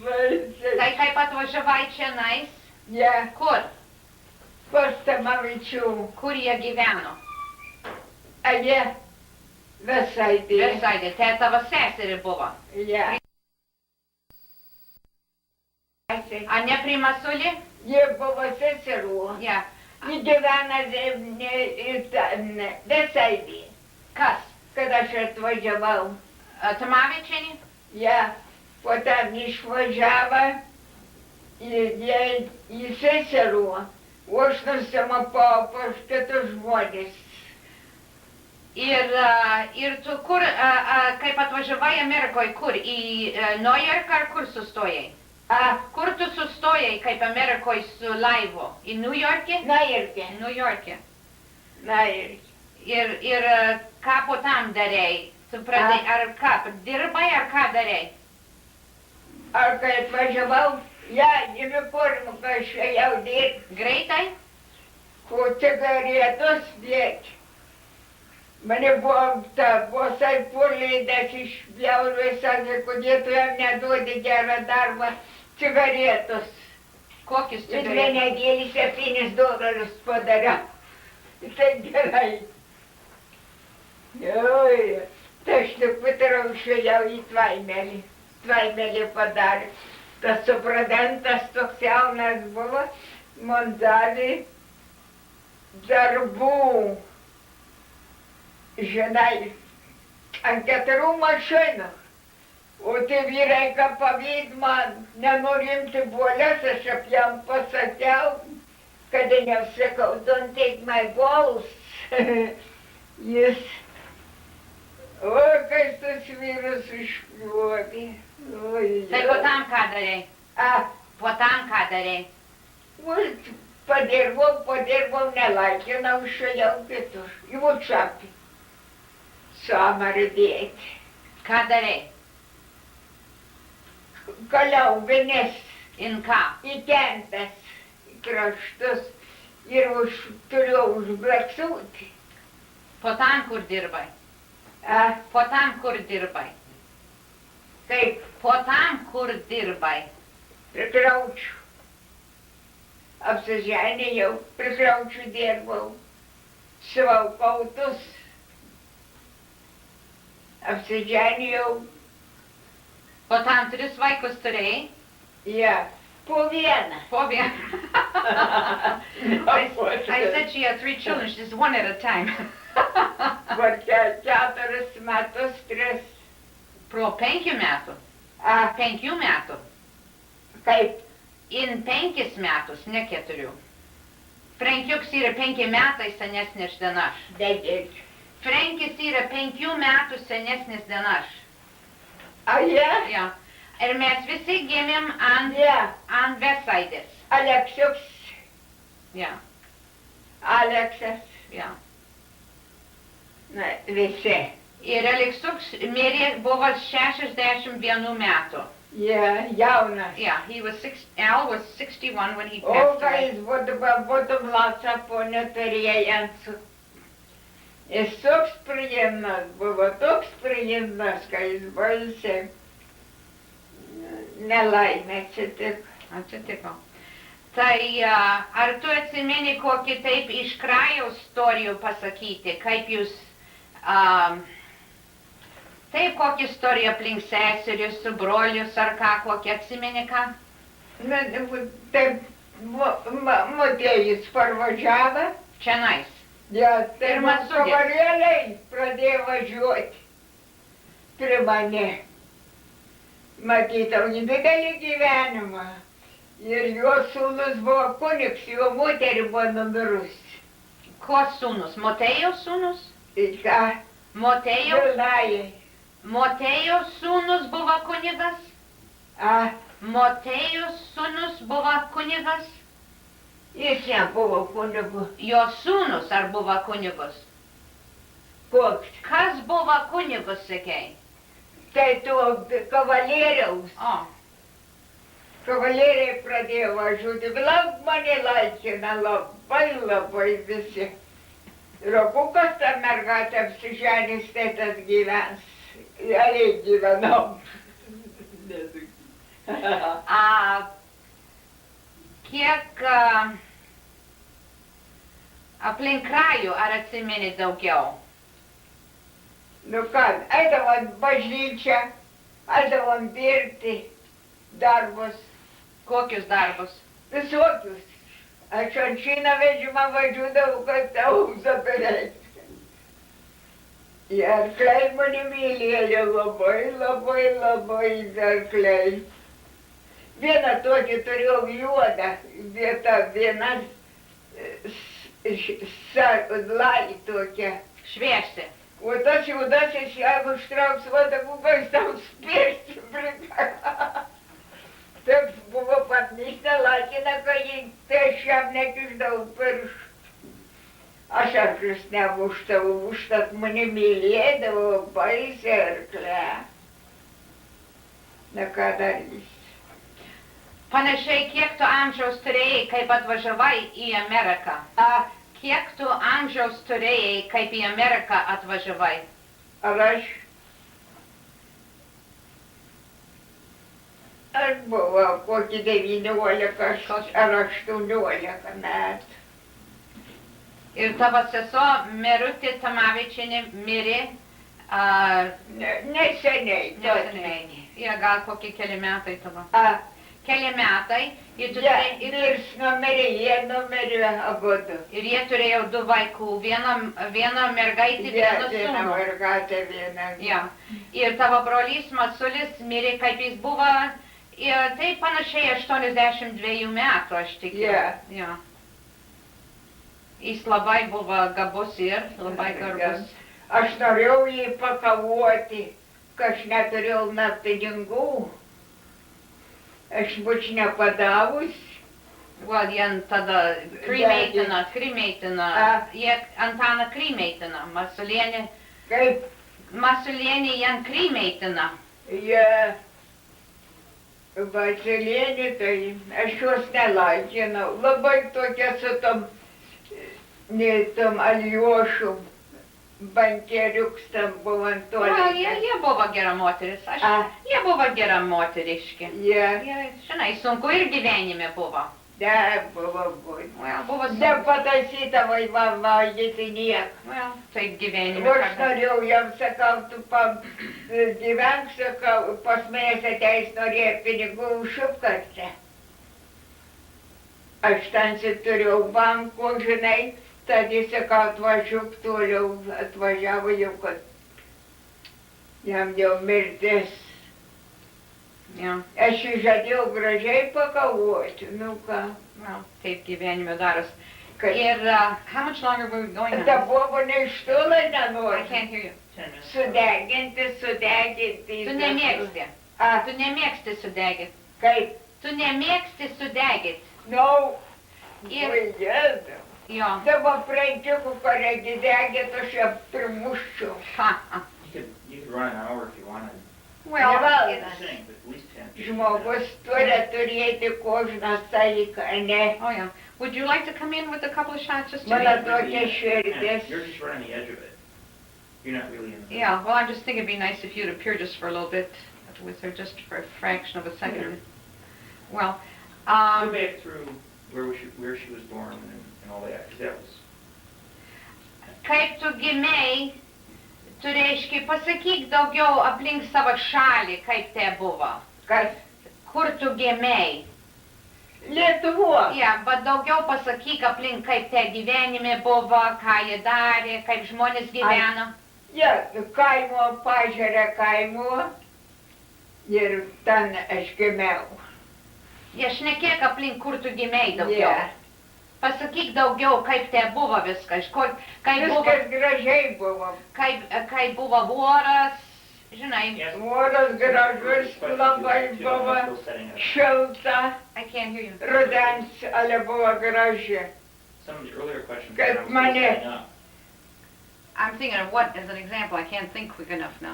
Baisiai. Tai kaip atvažiavai čianais? Ja, Kur? pas Tamavičių. Kur jie gyveno? A jie Vesaitė. Versailė. Tai tavo seserį buvo. Ja. A ne prie Masulį? Jie buvo seserų. Ja. Ji gyvena Vesaitė. Kas? Kad aš atvažiavau. Tamavičienį? Ja, po ten išvažiavo į seserų. O aš nusimapau pas kitus žmonės. Ir tu kur, kaip atvažiavai Amerikoje, kur? Į Niujorką ar kur sustojai? Kur tu sustojai kaip Amerikoje su laivu? Į Niujorke? Niujorke. Niujorke. Niujorke. Ir ką po tam darei? Tu pradėjai, ar ką, dirbai ar ką darei? Ar kai atvažiavau, ja, uniformą, kai aš ėjau dirbti. Greitai? Ko cigaretus dėti. Mane buvo puolėdas išpjauro ir sakė, kodėl tu jam neduodi gerą darbą cigaretus. Kokius Ir cigaretus? nedėlį $7 padariau. Tai gerai. Oi, tai aš tik patarau išėjau į Tvaimelį. Tvaimelį padarė. Tas supradantas toks jaunas buvo, man davė darbų. Žinai, ant 4 mašinų. O tie vyrai, ką pavyk man, nenorimti buolės, aš apie jam pasakiau, kad nesakau, don't take my balls. Jis, o, kai tas vyras išpjovė. Tai po tam ką darei? Po tam ką darei? Padirbau, nelaikinau, išėjau kitur. Į Vučapį. Samarį dėti. Ką darei? Kaliauvinės. In ką? Į kempes, į kraštus. Ir turėjau užblaksūti. Po tam kur dirbai? Po tam kur dirbai? Kaip? Po tam kur dirbai? Prikraučiu. Apsiženėjau, prikraučiu dirbau. Siuvau pautus. Apsiženėjau. Po tam 3 vaikus turėjai? Ja, po vieną. Po vieną. I said she had 3 children, she's one at a time. Po 4 metus, 3. Pro 5 metų? 5 metų? Kaip? In 5 metus, ne 4. Frankiuks yra 5 metai senesnis den aš. Dėdėk. Frankis yra 5 metų senesnis den aš. Ja? Ja. Ir mes visi gimėm ant Vesaitės. Aleksiuks. Ja. Aleksas. Ja. Na, visi. Ir Aleksiuks mirė buvo 61 metų. Ja, jaunas. Yeah, Al was 61 when he O, passed kai away. jis būtų mlaca ponė turėjant. Jis toks priimnas buvo, toks priimnas, kai jis baisiai nelaimė Atsitiko. Tai ar tu atsimeni kokį taip iš Krajaus istorijų pasakyti, kaip jūs, taip kokį istoriją aplink seserius, su brolius ar ką, kokį atsimeni ką? Taip, motiejus parvažiavo. Čionais. Ja, tai Ir man Masiulis. kavarėliai pradėjo važiuoti prie mane. Matytau didelį gyvenimą. Ir jo sūnus buvo kunigs, jo moterį buvo numirusi. Ko sūnus? Motėjaus sūnus? Ir ką? Motėjaus? Vilnajai. Motėjaus sūnus buvo kunigas? Motėjaus sūnus buvo kunigas? Jis nebuvo kunigu. Jo sūnus ar buvo kunigus? Koks? Kas buvo kunigus, sakei? Tai to kavalėriaus. O, Kavalėriai pradėjo važiuoti. Lauk mane laikina labai visi. Rokukas ta mergaitė apsiženys, tai tas gyvens. Realiai gyvenau. Kiek aplink krajų, ar atsimeni daugiau? Nu ką, eidavom bažnyčią, eidavom dirbti darbus, Kokius darbus? visokius. Aš ančiną vežimą važiuodavau, kad ausą beveik. Ir arkliai mane mylėjo labai arkliai. Vieną tokį turėjau juodą, viena lai tokia. Šviesi. O tas juodasis, jeigu ištrauks vadagų, gal tau spirsti prikar. Toks buvo patnysnė lakina, kai tai aš jam nekišdavau pirštų. Aš arklius nemuštavau, užtat mane mylėdavo baisiai arklę. Na ką darys? Panašiai, kiek tu amžiaus turėjai, kaip atvažiavai į Ameriką? Kiek tu amžiaus turėjai, kaip į Ameriką atvažiavai? Ar aš buvau kokį 19 ar 18 metų. Ir tavo sesuo Merutė Tamavičienė mirė Neseniai. Ja, gal kokie keli metai tavo. Keli metai. Ir tu Vyrs numirė, jie numirė abudu. Ir jie turėjo 2 vaikų, vieną mergaitį, vieną Viena sūnų. mergaitė, viena. Ja. Ir tavo brolys Masulis mirė, kaip jis buvo, ir tai panašiai 82 metų, aš tikiu. Ja. Jis labai buvo gabus ir labai garbus. Aš norėjau jį pakavoti, kad aš neturėjau pinigų. Aš būčiau nepadavus. Well, jie tada Krymeitina, jie Antaną Krymeitina, Masulienė. Kaip? Masulienė jie Krymeitina. Jie Vasilienė, tai aš juos nelaidžinau. Labai tokia su tom Aljošum, bankeriukstam buvo ant to. Jie buvo gera moteris, jie buvo gera moteriški. Žinai, sunku ir gyvenime buvo. Buvo. Buvo sunku. Nepataisyta valgyti nieko. Taip gyvenime. Aš norėjau jam sakau, tu gyvenk, sakau, pas manęs ateis norėjo pinigų užšupkartę. Aš ten turėjau banko, žinai, tada sakau, atvažiuok toliau, atvažiavo jau, kad jam jau mirtis. Aš jį žadėjau gražiai pakavoti, nu ką. Taip gyvenime daras. Ir how much longer were we going on? Ta buvo neištulai nenori. I can't hear you. Sudeginti. Tu nemėgsti. Tu nemėgsti sudegit. Kaip? Tu nemėgsti sudegit. No. Ir... Jėdu. Jo. Dabar prančiukų, kurie degėt, aš ją primuščiau. You could run an hour if you wanted. Well, Sing, but at least 10. Žmogus turi turėti kožną saiką, ne? Oh, yeah. Would you like to come in with a couple of shots just to... Mano tokia širdis. You're just right on the edge of it. You're not really in the... Yeah, well, I just think it'd be nice if you'd appear just for a little bit with her, just for a fraction of a second. Well, Go back through where she was born and all that, because that was... kaip tu gimei, tu reiškia pasakyk daugiau aplink savo šalį, kaip tai buvo. Kas? Kur tu gimei? Lietuvo. Bet daugiau pasakyk aplink, kaip tai gyvenime buvo, ką jie darė, kaip žmonės gyveno. Kaimo, pažiūrė kaimo ir ten aš gimiau. Šnekėk aplink, kur tu gimei daugiau. Pasakyk daugiau, kaip tai buvo viskas. Viskas gražiai buvo. Kaip buvo voras, žinai. Voras gražus, labai buvo šilta. I can't hear you. Rudens, ale buvo graži. Some of the earlier questions... Kaip mane. I'm thinking of what as an example. I can't think quick enough now.